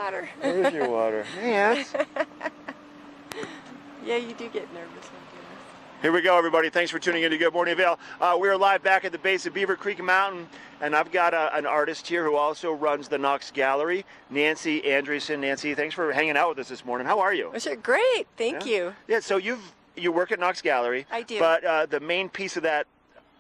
water. There's your water. Yes. Yeah, you do get nervous when you do this. Here we go, everybody. Thanks for tuning in to Good Morning Vail. We're live back at the base of Beaver Creek Mountain, and I've got an artist here who also runs the Knox Gallery, Nancy Andresen. Nancy, thanks for hanging out with us this morning. How are you? Sure, great. Thank you. Yeah, so you work at Knox Gallery. I do. But the main piece of that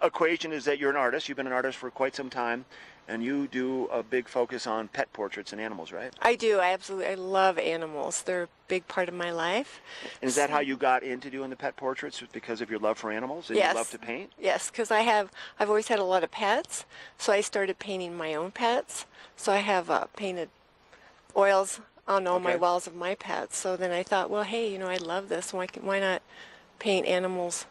equation is that you're an artist. You've been an artist for quite some time, and you do a big focus on pet portraits and animals, right? I do. I love animals. They're a big part of my life. And is that how you got into doing the pet portraits? Because of your love for animals and Yes. you love to paint? Yes, because I've always had a lot of pets, so I started painting my own pets. So I have painted oils on all my walls of my pets. So then I thought, well, hey, I love this. Why not paint animals,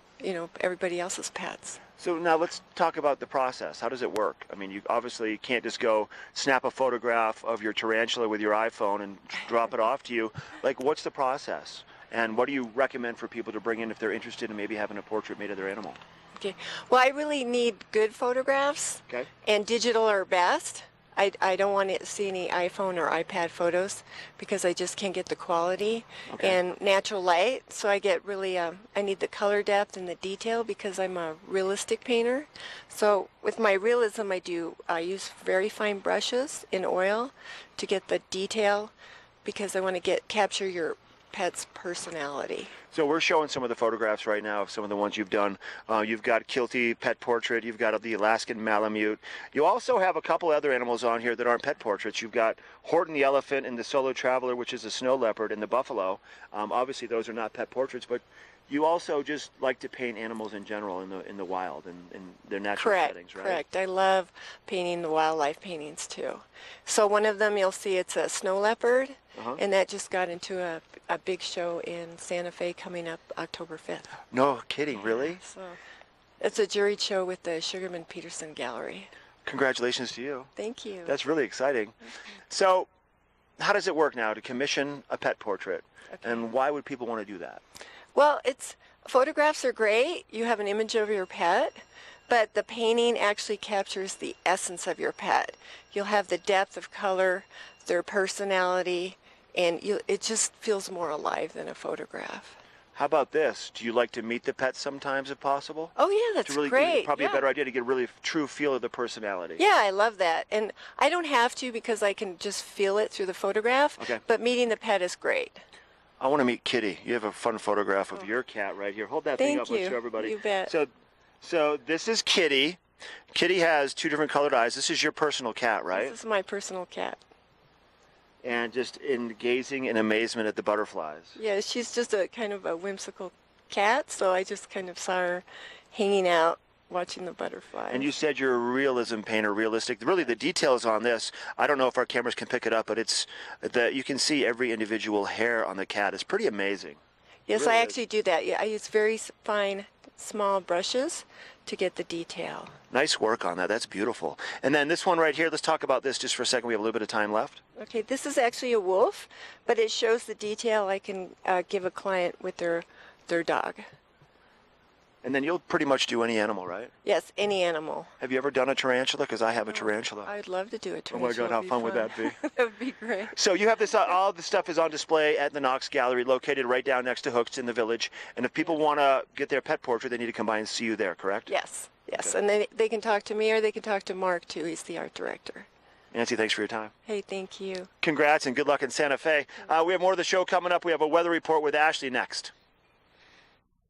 everybody else's pets? So now let's talk about the process. How does it work? I mean, you obviously can't just go snap a photograph of your tarantula with your iPhone and drop it off to you. Like, what's the process? And what do you recommend for people to bring in if they're interested in maybe having a portrait made of their animal? Okay. Well, I really need good photographs. Okay. And digital are best. I don't want to see any iPhone or iPad photos because I just can't get the quality and natural light. So I get really, I need the color depth and the detail because I'm a realistic painter. So with my realism, I use very fine brushes in oil to get the detail because I want to capture your pet's personality. So we're showing some of the photographs right now of some of the ones you've done. You've got Kilty pet portrait. You've got the Alaskan Malamute. You also have a couple other animals on here that aren't pet portraits. You've got Horton the elephant and the Solo Traveler, which is a snow leopard, and the buffalo. Obviously, those are not pet portraits, but you also just like to paint animals in general in the wild and in their natural settings, right? Correct. I love painting the wildlife paintings too. So one of them you'll see it's a snow leopard, and that just got into a big show in Santa Fe coming up October 5th. No kidding, really? So it's a juried show with the Sugarman Peterson Gallery. Congratulations to you. Thank you. That's really exciting. So how does it work now to commission a pet portrait? And why would people want to do that? Well, photographs are great. You have an image of your pet, but the painting actually captures the essence of your pet. You'll have the depth of color, their personality, and it just feels more alive than a photograph. How about this? Do you like to meet the pets sometimes if possible? Oh yeah, that's great. Probably a better idea to get a really true feel of the personality. Yeah, I love that. And I don't have to because I can just feel it through the photograph, but meeting the pet is great. I want to meet Kitty. You have a fun photograph of your cat right here. Hold that thing up. Let's show everybody. You bet. So this is Kitty. Kitty has two different colored eyes. This is your personal cat, right? This is my personal cat. And just gazing in amazement at the butterflies. Yeah, she's just a kind of a whimsical cat, so I just kind of saw her hanging out watching the butterflies. And you said you're a realism painter, realistic. Really, the details on this, I don't know if our cameras can pick it up, but it's that you can see every individual hair on the cat. It's pretty amazing. Yes, really I actually do that. Yeah, I use very fine, small brushes to get the detail. Nice work on that. That's beautiful. And then this one right here, let's talk about this just for a second. We have a little bit of time left. Okay, this is actually a wolf, but it shows the detail I can give a client with their dog. And then you'll pretty much do any animal, right? Yes, any animal. Have you ever done a tarantula? Because I have a tarantula. I'd love to do a tarantula. Oh my God, how fun would that be? That would be great. So you have this, all the stuff is on display at the Knox Gallery, located right down next to Hooks in the Village. And if people want to get their pet portrait, they need to come by and see you there, correct? Yes, yes. Okay. And they can talk to me or they can talk to Mark, too. He's the art director. Nancy, thanks for your time. Hey, thank you. Congrats and good luck in Santa Fe. We have more of the show coming up. We have a weather report with Ashley next.